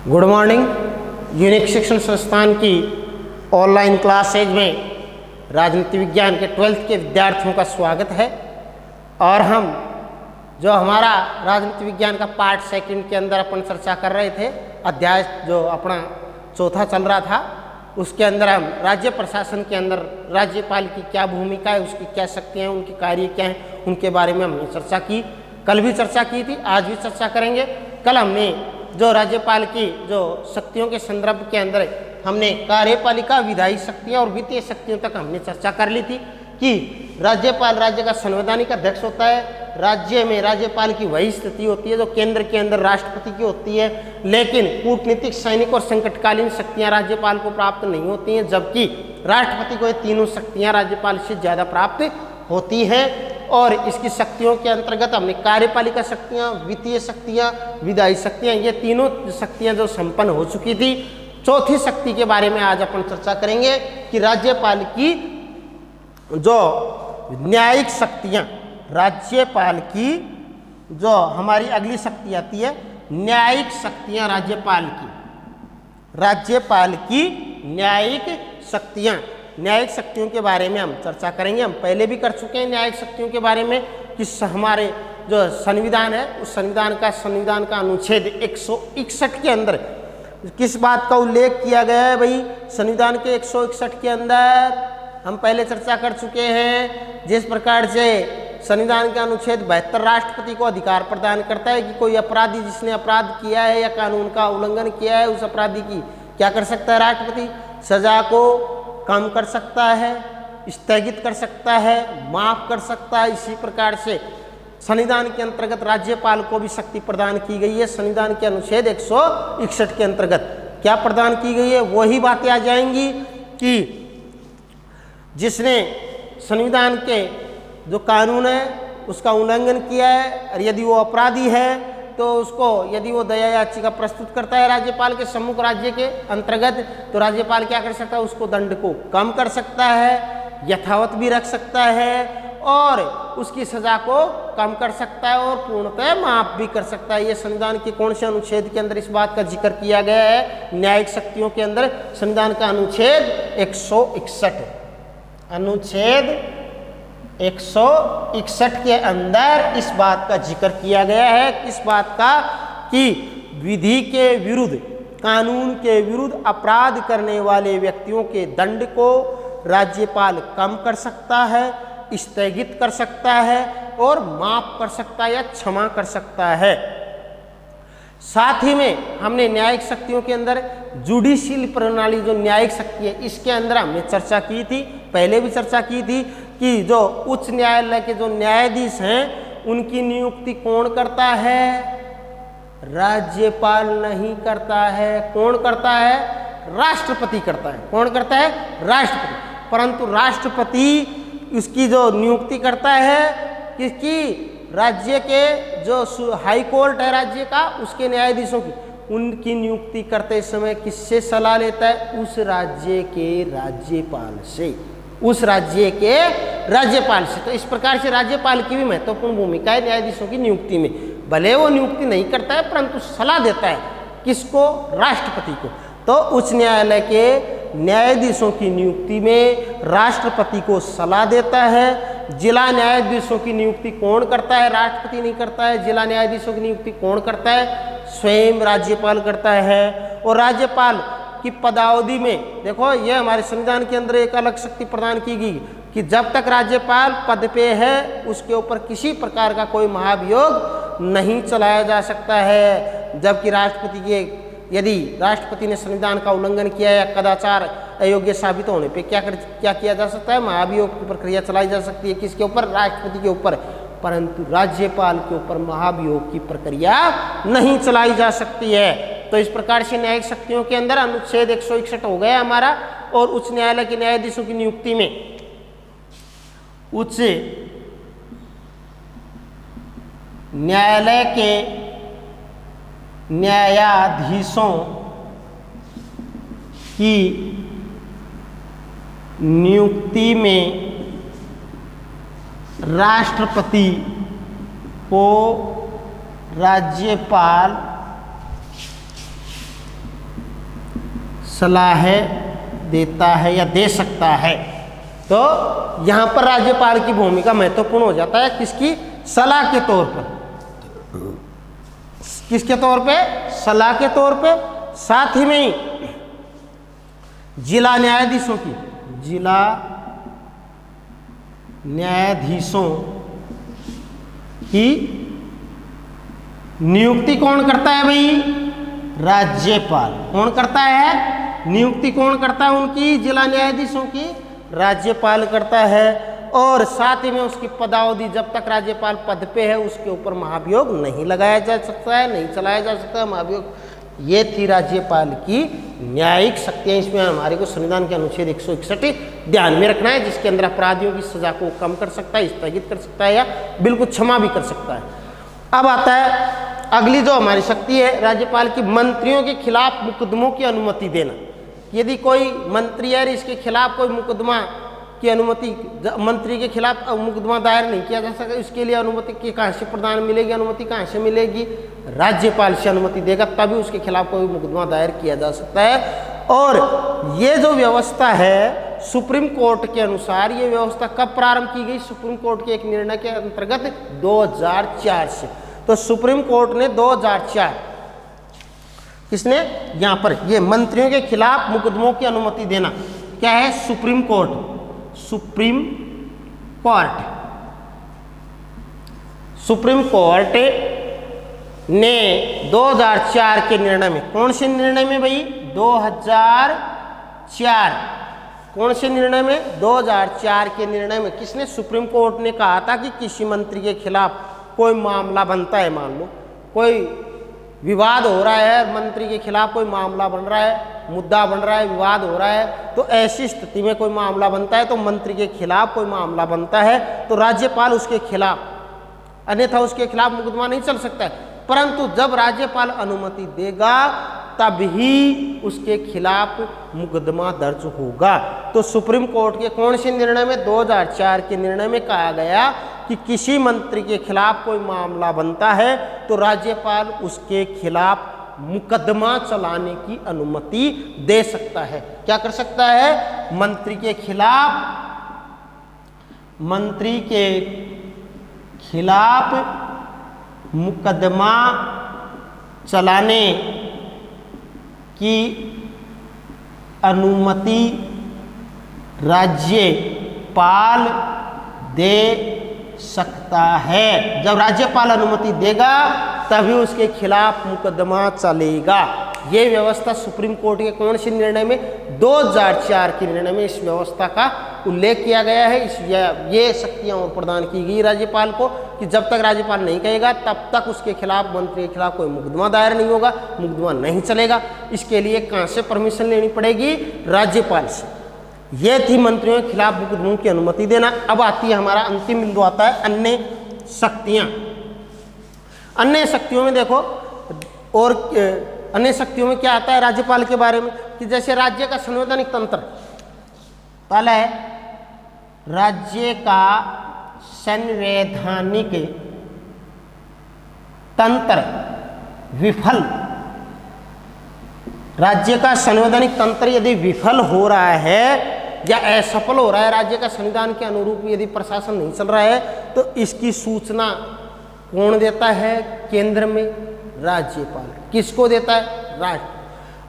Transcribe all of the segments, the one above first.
Good morning. Unique शिक्षण संस्थान की ऑनलाइन क्लासेज में राजनीति विज्ञान के 12th के विद्यार्थियों का स्वागत है। और हम जो हमारा राजनीति विज्ञान का पार्ट सेकंड के अंदर अपन चर्चा कर रहे थे, अध्याय जो अपना चौथा चल रहा था, उसके अंदर हम राज्य प्रशासन के अंदर राज्यपाल की क्या भूमिका है, उसकी क्या शक्तियाँ हैं, उनके कार्य क्या हैं, उनके बारे में हमने चर्चा की। कल भी चर्चा की थी, आज भी चर्चा करेंगे। कल हमने जो राज्यपाल की जो शक्तियों के संदर्भ के अंदर हमने कार्यपालिका, विधायी शक्तियाँ और वित्तीय शक्तियों तक हमने चर्चा कर ली थी कि राज्यपाल राज्य का संवैधानिक अध्यक्ष होता है। राज्य में राज्यपाल की वही स्थिति होती है जो केंद्र के अंदर राष्ट्रपति की होती है, लेकिन कूटनीतिक, सैनिक और संकटकालीन शक्तियां राज्यपाल को प्राप्त नहीं होती हैं, जबकि राष्ट्रपति को ये तीनों शक्तियां राज्यपाल से ज़्यादा प्राप्त होती हैं। और इसकी शक्तियों के अंतर्गत हमने कार्यपालिका शक्तियाँ, वित्तीय शक्तियाँ, विधायी शक्तियाँ, ये तीनों शक्तियाँ जो संपन्न हो चुकी थी। चौथी शक्ति के बारे में आज अपन चर्चा करेंगे कि राज्यपाल की जो न्यायिक शक्तियाँ, राज्यपाल की जो हमारी अगली शक्ति आती है न्यायिक शक्तियाँ, राज्यपाल की न्यायिक शक्तियाँ, न्यायिक शक्तियों के बारे में हम चर्चा करेंगे। हम पहले भी कर चुके हैं न्यायिक शक्तियों के बारे में कि हमारे जो संविधान है, उस संविधान का अनुच्छेद 161 के अंदर किस बात का उल्लेख किया गया है। भाई संविधान के 161 के अंदर हम पहले चर्चा कर चुके हैं, जिस प्रकार से संविधान का अनुच्छेद 72 राष्ट्रपति को अधिकार प्रदान करता है कि कोई अपराधी जिसने अपराध किया है या कानून का उल्लंघन किया है, उस अपराधी की क्या कर सकता है राष्ट्रपति, सजा को कम कर सकता है, स्थगित कर सकता है, माफ कर सकता है। इसी प्रकार से संविधान के अंतर्गत राज्यपाल को भी शक्ति प्रदान की गई है। संविधान के अनुच्छेद 161 के अंतर्गत क्या प्रदान की गई है, वही बातें आ जाएंगी कि जिसने संविधान के जो कानून है उसका उल्लंघन किया है और यदि वो अपराधी है तो उसको, यदि वो दया याचिका प्रस्तुत करता है राज्यपाल के सम्मुख राज्य के अंतर्गत, तो राज्यपाल क्या कर सकता है, उसको दंड को कम कर सकता है, यथावत भी रख सकता है और उसकी सजा को कम कर सकता है और पूर्णतः माफ भी कर सकता है। ये संविधान के कौन से अनुच्छेद के अंदर इस बात का जिक्र किया गया है? न्यायिक शक्तियों के अंदर संविधान का अनुच्छेद 161, अनुच्छेद 161 के अंदर इस बात का जिक्र किया गया है। किस बात का? कि विधि के विरुद्ध, कानून के विरुद्ध अपराध करने वाले व्यक्तियों के दंड को राज्यपाल कम कर सकता है, स्थगित कर सकता है और माफ कर सकता है या क्षमा कर सकता है। साथ ही में हमने न्यायिक शक्तियों के अंदर जुडिशियल प्रणाली, जो न्यायिक शक्ति है, इसके अंदर हमने चर्चा की थी, पहले भी चर्चा की थी कि जो उच्च न्यायालय के जो न्यायाधीश हैं उनकी नियुक्ति कौन करता है? राज्यपाल नहीं करता है। कौन करता है? राष्ट्रपति करता है। कौन करता है? राष्ट्रपति। परंतु राष्ट्रपति उसकी जो नियुक्ति करता है किसकी? राज्य के जो हाई कोर्ट है राज्य का, उसके न्यायाधीशों की, उनकी नियुक्ति करते समय किससे सलाह लेता है? उस राज्य के राज्यपाल से, उस राज्य के राज्यपाल से। तो इस प्रकार से राज्यपाल की भी महत्वपूर्ण भूमिका है न्यायाधीशों की नियुक्ति में। भले वो नियुक्ति नहीं करता है परंतु सलाह देता है। किसको? राष्ट्रपति को। तो उच्च न्यायालय के न्यायाधीशों की नियुक्ति में राष्ट्रपति को सलाह देता है। जिला न्यायाधीशों की नियुक्ति कौन करता है? राष्ट्रपति नहीं करता है। जिला न्यायाधीशों की नियुक्ति कौन करता है? स्वयं राज्यपाल करता है। और राज्यपाल की पदावधि में देखो, ये हमारे संविधान के अंदर एक अलग शक्ति प्रदान की गई कि जब तक राज्यपाल पद पे है उसके ऊपर किसी प्रकार का कोई महाभियोग नहीं चलाया जा सकता है। जबकि राष्ट्रपति के, यदि राष्ट्रपति ने संविधान का उल्लंघन किया या कदाचार अयोग्य साबित होने पे क्या किया जा सकता है? महाभियोग की प्रक्रिया चलाई जा सकती है। किसके ऊपर? राष्ट्रपति के ऊपर। परंतु राज्यपाल के ऊपर महाभियोग की प्रक्रिया नहीं चलाई जा सकती है। तो इस प्रकार से न्यायिक शक्तियों के अंदर अनुच्छेद 161 हो गया हमारा। और उच्च न्यायालय के न्यायाधीशों की नियुक्ति में उच्च न्यायालय के न्यायाधीशों की नियुक्ति में राष्ट्रपति को राज्यपाल सलाहें देता है या दे सकता है। तो यहाँ पर राज्यपाल की भूमिका महत्वपूर्ण हो जाता है, किसकी? सलाह के तौर पर। किसके तौर पे? सलाह के तौर पे। साथ ही में जिला न्यायाधीशों की, जिला न्यायाधीशों की नियुक्ति कौन करता है भाई? राज्यपाल। कौन करता है? नियुक्ति कौन करता है उनकी? जिला न्यायाधीशों की राज्यपाल करता है। और साथ ही में उसकी पदावधि, जब तक राज्यपाल पद पे है उसके ऊपर महाभियोग नहीं लगाया जा सकता है, नहीं चलाया जा सकता है महाभियोग। ये थी राज्यपाल की न्यायिक शक्तियाँ। इसमें हमारे को संविधान के अनुच्छेद 161 ध्यान में रखना है, जिसके अंदर अपराधियों की सजा को कम कर सकता है, स्थगित कर सकता है या बिल्कुल क्षमा भी कर सकता है। अब आता है अगली जो हमारी शक्ति है राज्यपाल की, मंत्रियों के खिलाफ मुकदमों की अनुमति देना। यदि कोई मंत्री है, इसके खिलाफ कोई मुकदमा की अनुमति, मंत्री के खिलाफ मुकदमा दायर नहीं किया जा सकता, इसके लिए अनुमति की कहाँ से प्रदान मिलेगी? अनुमति कहाँ से मिलेगी? राज्यपाल से अनुमति देगा, तभी उसके खिलाफ कोई मुकदमा दायर किया जा सकता है। और ये जो व्यवस्था है सुप्रीम कोर्ट के अनुसार, ये व्यवस्था कब प्रारंभ की गई? सुप्रीम कोर्ट के एक निर्णय के अंतर्गत 2004 से। तो सुप्रीम कोर्ट ने 2004, किसने? यहाँ पर ये मंत्रियों के खिलाफ मुकदमों की अनुमति देना क्या है? Supreme court. Supreme court, supreme court ने 2004 के निर्णय में, कौन से निर्णय में भाई? 2004। कौन से निर्णय में? 2004 के निर्णय में किसने? सुप्रीम कोर्ट ने कहा था कि किसी मंत्री के खिलाफ कोई मामला बनता है, मान लो कोई विवाद हो रहा है, मंत्री के खिलाफ कोई मामला बन रहा है, मुद्दा बन रहा है, विवाद हो रहा है, तो ऐसी स्थिति में कोई मामला बनता है, तो मंत्री के खिलाफ कोई मामला बनता है तो राज्यपाल उसके खिलाफ, अन्यथा उसके खिलाफ मुकदमा नहीं चल सकता है। परंतु जब राज्यपाल अनुमति देगा तभी उसके खिलाफ मुकदमा दर्ज होगा। तो सुप्रीम कोर्ट के कौन से निर्णय में? 2004 के निर्णय में कहा गया कि किसी मंत्री के खिलाफ कोई मामला बनता है तो राज्यपाल उसके खिलाफ मुकदमा चलाने की अनुमति दे सकता है। क्या कर सकता है? मंत्री के खिलाफ मुकदमा चलाने की अनुमति राज्यपाल दे सकता है। जब राज्यपाल अनुमति देगा तभी उसके खिलाफ मुकदमा चलेगा। ये व्यवस्था सुप्रीम कोर्ट के कौन से निर्णय में? 2004 के निर्णय में इस व्यवस्था का उल्लेख किया गया है। ये शक्तियां और प्रदान की गई राज्यपाल को कि जब तक राज्यपाल नहीं कहेगा तब तक उसके खिलाफ, मंत्री के खिलाफ कोई मुकदमा दायर नहीं होगा, मुकदमा नहीं चलेगा। इसके लिए कहाँ से परमिशन लेनी पड़ेगी? राज्यपाल से। ये थी मंत्रियों के खिलाफ मुकदमों की अनुमति देना। अब आती है हमारा अंतिम बिंदु, आता है अन्य शक्तियाँ। अन्य शक्तियों में देखो, और अन्य शक्तियों में क्या आता है राज्यपाल के बारे में कि जैसे राज्य का संवैधानिक तंत्र, पहला है राज्य का संवैधानिक तंत्र विफल, राज्य का संवैधानिक तंत्र यदि विफल हो रहा है या असफल हो रहा है, राज्य का संविधान के अनुरूप यदि प्रशासन नहीं चल रहा है, तो इसकी सूचना कौन देता है? केंद्र में राज्यपाल। किसको देता है? राज्य।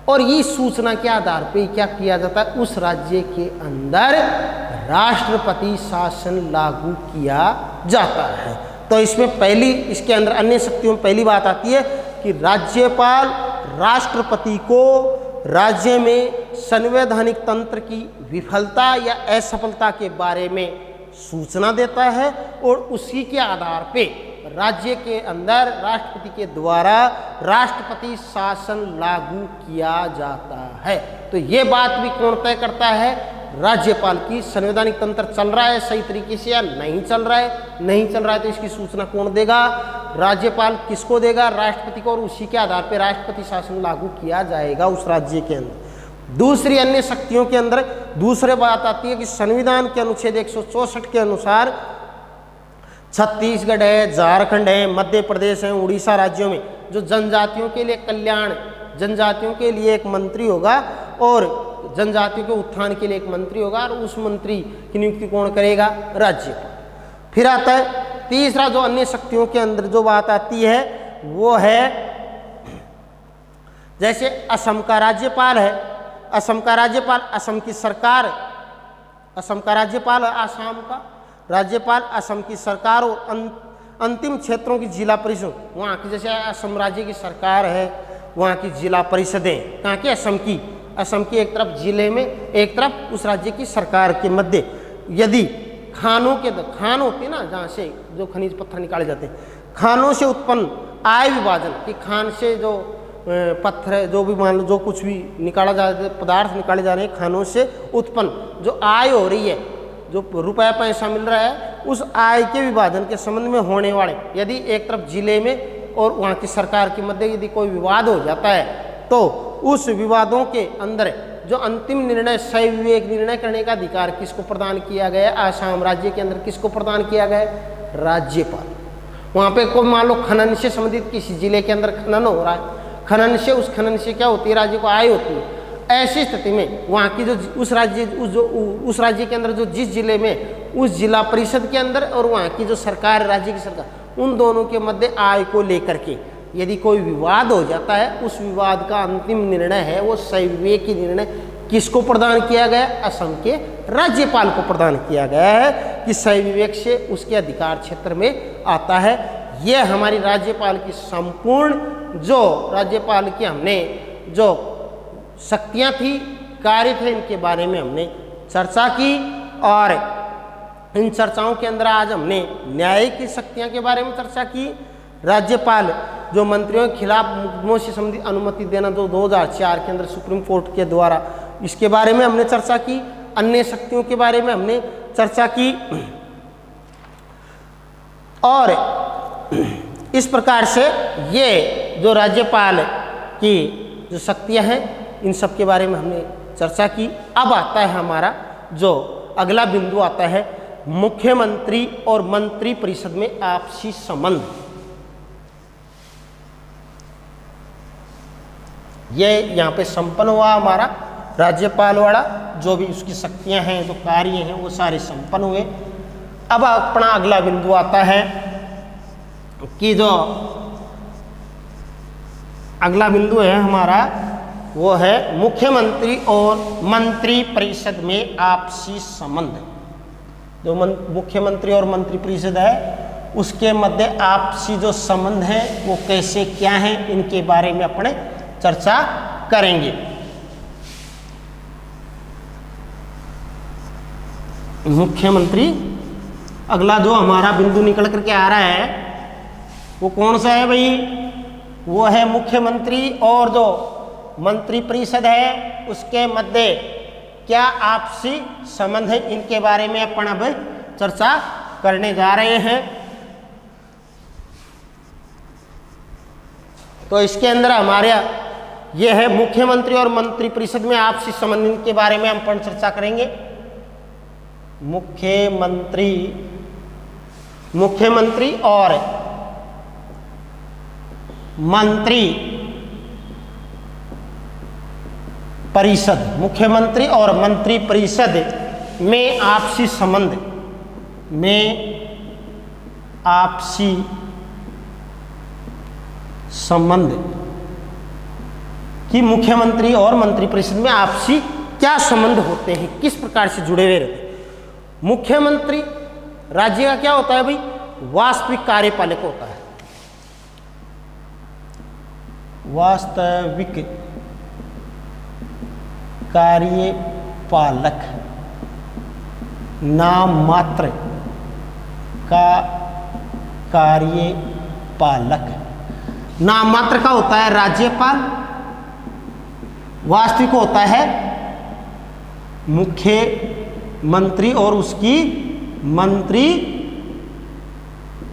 और इस सूचना के आधार पे क्या किया जाता है? उस राज्य के अंदर राष्ट्रपति शासन लागू किया जाता है। तो इसमें पहली, इसके अंदर अन्य शक्तियों में पहली बात आती है कि राज्यपाल राष्ट्रपति को राज्य में संवैधानिक तंत्र की विफलता या असफलता के बारे में सूचना देता है और उसी के आधार पे राज्य के अंदर राष्ट्रपति के द्वारा राष्ट्रपति शासन लागू किया जाता है। तो ये बात भी कौन तय करता है? राज्यपाल की संवैधानिक तंत्र चल रहा है सही तरीके से या नहीं चल रहा है। नहीं चल रहा है तो इसकी सूचना कौन देगा? राज्यपाल। किसको देगा? राष्ट्रपति को। और उसी के आधार पर राष्ट्रपति शासन लागू किया जाएगा उस राज्य के अंदर। दूसरी अन्य शक्तियों के अंदर दूसरी बात आती है कि संविधान के अनुच्छेद 164 के अनुसार छत्तीसगढ़ है, झारखंड है, मध्य प्रदेश है, उड़ीसा राज्यों में जो जनजातियों के लिए कल्याण, जनजातियों के लिए एक मंत्री होगा और जनजातियों के उत्थान के लिए एक मंत्री होगा और उस मंत्री की नियुक्ति कौन करेगा? राज्यपाल। फिर आता है तीसरा जो अन्य शक्तियों के अंदर जो बात आती है वो है जैसे असम का राज्यपाल है, असम का राज्यपाल, असम की सरकार, असम का राज्यपाल, आसाम का राज्यपाल, असम की सरकार और अंतिम क्षेत्रों की जिला परिषद, वहाँ की जैसे असम राज्य की सरकार है वहाँ की जिला परिषदें, कहाँ की? असम की, असम की एक तरफ जिले में एक तरफ उस राज्य की सरकार के मध्य यदि खानों के खान होते हैं ना जहाँ से जो खनिज पत्थर निकाले जाते हैं, खानों से उत्पन्न आय विभाजन कि खान से जो पत्थर है जो भी मान लो जो कुछ भी निकाला जा रहा है पदार्थ निकाले जा रहे हैं खानों से उत्पन्न जो आय हो रही है जो रुपया पैसा मिल रहा है उस आय के विभाजन के संबंध में होने वाले यदि एक तरफ जिले में और वहाँ की सरकार के मध्य यदि कोई विवाद हो जाता है तो उस विवादों के अंदर जो अंतिम निर्णय सही विवेक निर्णय करने का अधिकार किसको प्रदान किया गया? आसाम राज्य के अंदर किसको प्रदान किया गया? राज्यपाल। वहाँ पे कोई मान लो खनन से संबंधित किसी जिले के अंदर खनन हो रहा है, खनन से उस खनन से क्या होती है? राज्य को आय होती है। ऐसी स्थिति में वहाँ की जो उस राज्य के अंदर जो जिस जिले में उस जिला परिषद के अंदर और वहाँ की जो सरकार राज्य की सरकार उन दोनों के मध्य आय को लेकर के यदि कोई विवाद हो जाता है उस विवाद का अंतिम निर्णय है वो सही विवेक की निर्णय किसको प्रदान किया गया? असम के राज्यपाल को प्रदान किया गया है कि सही विवेक से उसके अधिकार क्षेत्र में आता है। यह हमारी राज्यपाल की संपूर्ण जो राज्यपाल की हमने जो शक्तियाँ थी कार्य थे इनके बारे में हमने चर्चा की और इन चर्चाओं के अंदर आज हमने न्यायिक की शक्तियाँ के बारे में चर्चा की। राज्यपाल जो मंत्रियों के खिलाफ मुकदमों से संबंधित अनुमति देना जो 2004 के अंदर सुप्रीम कोर्ट के द्वारा इसके बारे में हमने चर्चा की। अन्य शक्तियों के बारे में हमने चर्चा की और इस प्रकार से ये जो राज्यपाल की जो शक्तियां हैं इन सब के बारे में हमने चर्चा की। अब आता है हमारा जो अगला बिंदु आता है मुख्यमंत्री और मंत्री परिषद में आपसी संबंध। ये यहाँ पे संपन्न हुआ हमारा राज्यपाल वाला जो भी उसकी शक्तियां हैं जो कार्य हैं वो सारे संपन्न हुए। अब अपना अगला बिंदु आता है कि जो अगला बिंदु है हमारा वो है मुख्यमंत्री और मंत्री परिषद में आपसी संबंध। जो मुख्यमंत्री और मंत्री परिषद है उसके मध्य आपसी जो संबंध है वो कैसे क्या है इनके बारे में अपने चर्चा करेंगे। मुख्यमंत्री अगला जो हमारा बिंदु निकल करके आ रहा है वो कौन सा है भाई? वो है मुख्यमंत्री और जो मंत्री परिषद है उसके मध्य क्या आपसी संबंध है इनके बारे में अपन अब चर्चा करने जा रहे हैं। तो इसके अंदर हमारे ये है मुख्यमंत्री और मंत्री परिषद में आपसी संबंध के बारे में हम अपन चर्चा करेंगे। मुख्यमंत्री और मंत्री परिषद, मुख्यमंत्री और मंत्री परिषद में आपसी संबंध कि मुख्यमंत्री और मंत्री परिषद में आपसी क्या संबंध होते हैं, किस प्रकार से जुड़े हुए रहते हैं। मुख्यमंत्री राज्य का क्या होता है भाई? वास्तविक कार्यपालक होता है। वास्तविक कार्यपालक, नाम मात्र का कार्यपालक। नाम मात्र का होता है राज्यपाल, वास्तविक होता है मुख्यमंत्री और उसकी मंत्री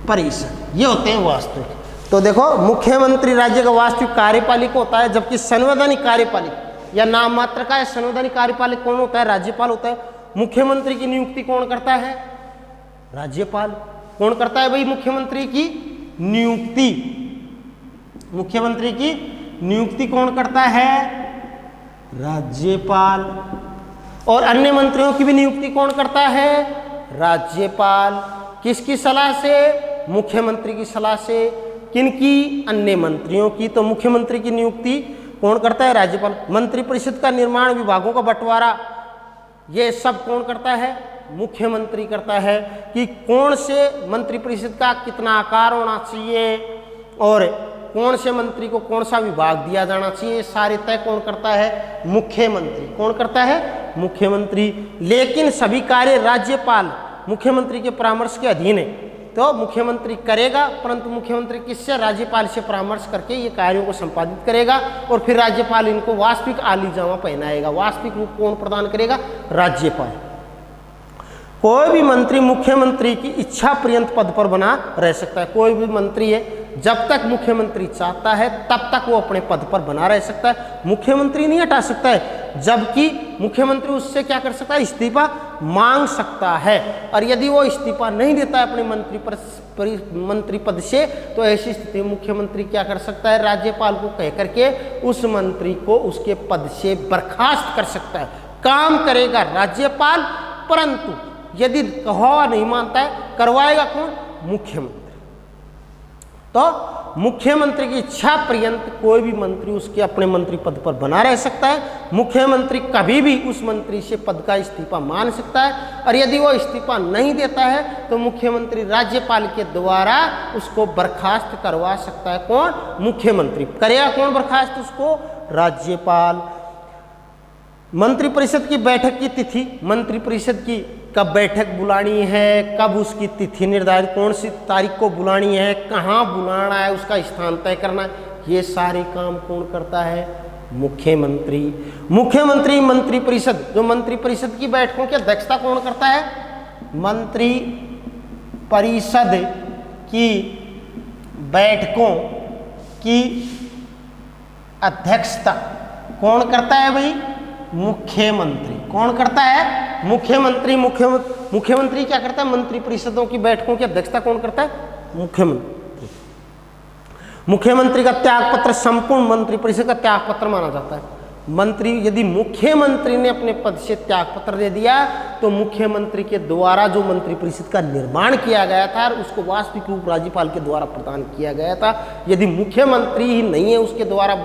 परिषद, ये होते हैं वास्तविक। तो देखो मुख्यमंत्री राज्य का वास्तविक कार्यपालिक होता है जबकि संवैधानिक कार्यपालिक या नाम मात्र का संवैधानिक कार्यपालिक कौन होता है? राज्यपाल होता है। मुख्यमंत्री की नियुक्ति कौन करता है? राज्यपाल। कौन करता है भाई मुख्यमंत्री की नियुक्ति? मुख्यमंत्री की नियुक्ति कौन करता है? राज्यपाल। और अन्य मंत्रियों की भी नियुक्ति कौन करता है? राज्यपाल। किसकी सलाह से? मुख्यमंत्री की सलाह से। किनकी? अन्य मंत्रियों की। तो मुख्यमंत्री की नियुक्ति कौन करता है? राज्यपाल। मंत्रिपरिषद का निर्माण, विभागों का बंटवारा, ये सब कौन करता है? मुख्यमंत्री करता है। कि कौन से मंत्रिपरिषद का कितना आकार होना चाहिए और कौन से मंत्री को कौन सा विभाग दिया जाना चाहिए, सारे तय कौन करता है? मुख्यमंत्री। कौन करता है? मुख्यमंत्री। लेकिन सभी कार्य राज्यपाल मुख्यमंत्री के परामर्श के अधीन है। तो मुख्यमंत्री करेगा, परंतु मुख्यमंत्री किससे? राज्यपाल से परामर्श करके ये कार्यों को संपादित करेगा और फिर राज्यपाल इनको वास्तविक आलीजामा पहनाएगा। वास्तविक रूप कौन प्रदान करेगा? राज्यपाल। कोई भी मंत्री मुख्यमंत्री की इच्छा पर्यंत पद पर बना रह सकता है। कोई भी मंत्री है, जब तक मुख्यमंत्री चाहता है तब तक वो अपने पद पर बना रह सकता है, मुख्यमंत्री नहीं हटा सकता है। जबकि मुख्यमंत्री उससे क्या कर सकता है? इस्तीफा मांग सकता है। और यदि वो इस्तीफा नहीं देता है अपने मंत्री पद से, तो ऐसी स्थिति में मुख्यमंत्री क्या कर सकता है? राज्यपाल को कह करके उस मंत्री को उसके पद से बर्खास्त कर सकता है। काम करेगा राज्यपाल, परंतु यदि कहा नहीं मानता है, करवाएगा कौन? मुख्यमंत्री। तो मुख्यमंत्री की इच्छा पर्यंत कोई भी मंत्री उसके अपने मंत्री पद पर बना रह सकता है। मुख्यमंत्री कभी भी उस मंत्री से पद का इस्तीफा मांग सकता है। और यदि वो इस्तीफा नहीं देता है तो मुख्यमंत्री राज्यपाल के द्वारा उसको बर्खास्त करवा सकता है। कौन? मुख्यमंत्री। करेगा कौन बर्खास्त उसको? राज्यपाल। मंत्रिपरिषद की बैठक की तिथि, मंत्रिपरिषद की कब बैठक बुलानी है, कब उसकी तिथि निर्धारित, कौन सी तारीख को बुलानी है, कहाँ बुलाना है, उसका स्थान तय करना है, ये सारे काम कौन करता है? मुख्यमंत्री। मुख्यमंत्री मंत्रिपरिषद, जो मंत्रिपरिषद की बैठकों की अध्यक्षता कौन करता है? मंत्रिपरिषद की बैठकों की अध्यक्षता कौन करता है भाई? मुख्यमंत्री। कौन करता है? मुख्यमंत्री। मुख्यमंत्री क्या करता है? मंत्री परिषदों की बैठकों की अध्यक्षता कौन करता है? मुख्यमंत्री। मुख्यमंत्री का त्यागपत्र संपूर्ण मंत्री परिषद का त्यागपत्र माना जाता है। मंत्री, यदि मुख्यमंत्री ने अपने पद से त्यागपत्र दे दिया तो मुख्यमंत्री के द्वारा जो मंत्री परिषद का निर्माण किया गया था उसको वास्तविक रूप राज्यपाल के द्वारा प्रदान किया गया था। यदि मुख्यमंत्री ही नहीं है, उसके द्वारा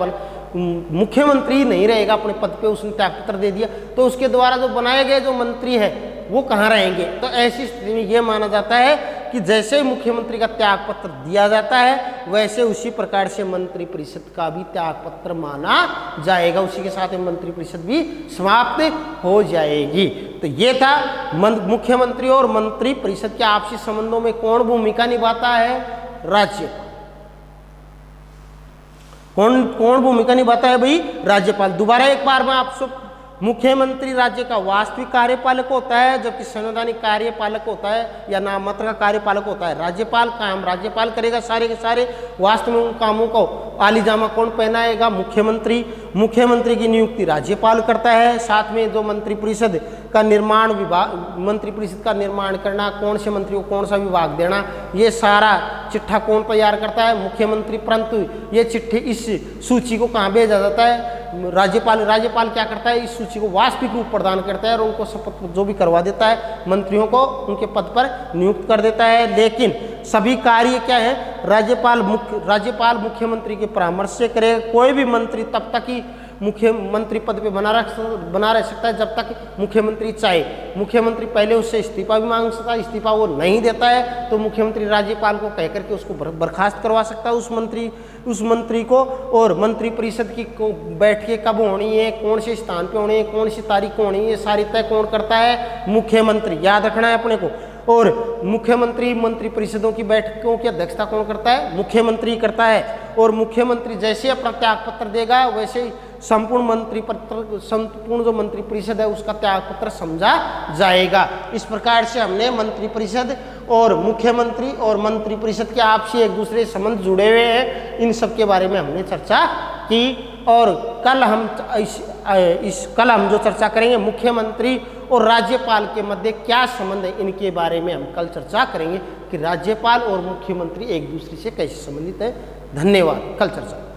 मुख्यमंत्री नहीं रहेगा अपने पद पे, उसने त्यागपत्र दे दिया, तो उसके द्वारा जो बनाए गए जो मंत्री है वो कहाँ रहेंगे? तो ऐसी स्थिति में ये माना जाता है कि जैसे ही मुख्यमंत्री का त्यागपत्र दिया जाता है वैसे उसी प्रकार से मंत्री परिषद का भी त्यागपत्र माना जाएगा। उसी के साथ मंत्री परिषद भी समाप्त हो जाएगी। तो ये था मुख्यमंत्री और मंत्री परिषद के आपसी संबंधों में कौन भूमिका निभाता है? राज्यपाल। कौन भूमिका निभाता है भाई? राज्यपाल। दोबारा एक बार मैं आपसे, मुख्यमंत्री राज्य का वास्तविक कार्यपालक होता है, जबकि संवैधानिक कार्यपालक होता है या नाममात्र का कार्यपालक होता है राज्यपाल। काम राज्यपाल करेगा सारे के सारे, वास्तव में उन कामों को आलीजामा कौन पहनाएगा? मुख्यमंत्री। मुख्यमंत्री की नियुक्ति राज्यपाल करता है। साथ में जो मंत्रिपरिषद का निर्माण, विभाग मंत्रिपरिषद का निर्माण करना, कौन से मंत्री को कौन सा विभाग देना, ये सारा चिट्ठा कौन तैयार करता है? मुख्यमंत्री। परंतु ये चिट्ठी, इस सूची को कहाँ भेजा जाता है? राज्यपाल। राज्यपाल क्या करता है? इस सूची को वास्तविक रूप प्रदान करता है और उनको शपथ जो भी करवा देता है, मंत्रियों को उनके पद पर नियुक्त कर देता है। लेकिन सभी कार्य क्या है? राज्यपाल मुख्यमंत्री के परामर्श से करेगा। कोई भी मंत्री तब तक ही मुख्यमंत्री पद पे बना रह सकता है जब तक मुख्यमंत्री चाहे। मुख्यमंत्री पहले उससे इस्तीफा भी मांग सकता है, इस्तीफा वो नहीं देता है तो मुख्यमंत्री राज्यपाल को कह करके उसको बर्खास्त करवा सकता है उस मंत्री को। और मंत्री परिषद की बैठकें कब होनी है, कौन से स्थान पे होनी है, कौन सी तारीख को होनी है, ये सारी तय कौन करता है? मुख्यमंत्री। याद रखना है अपने को। और मुख्यमंत्री मंत्री परिषदों की बैठकों की अध्यक्षता कौन करता है? मुख्यमंत्री करता है। और मुख्यमंत्री जैसे अपना त्यागपत्र देगा वैसे ही संपूर्ण जो मंत्री परिषद है उसका त्यागपत्र समझा जाएगा। इस प्रकार से हमने मंत्री परिषद और मुख्यमंत्री और मंत्री परिषद के आपसी एक दूसरे संबंध जुड़े हुए हैं, इन सब के बारे में हमने चर्चा की। और कल हम जो चर्चा करेंगे मुख्यमंत्री और राज्यपाल के मध्य क्या संबंध है, इनके बारे में हम कल चर्चा करेंगे कि राज्यपाल और मुख्यमंत्री एक दूसरे से कैसे संबंधित है। धन्यवाद। कल चर्चा।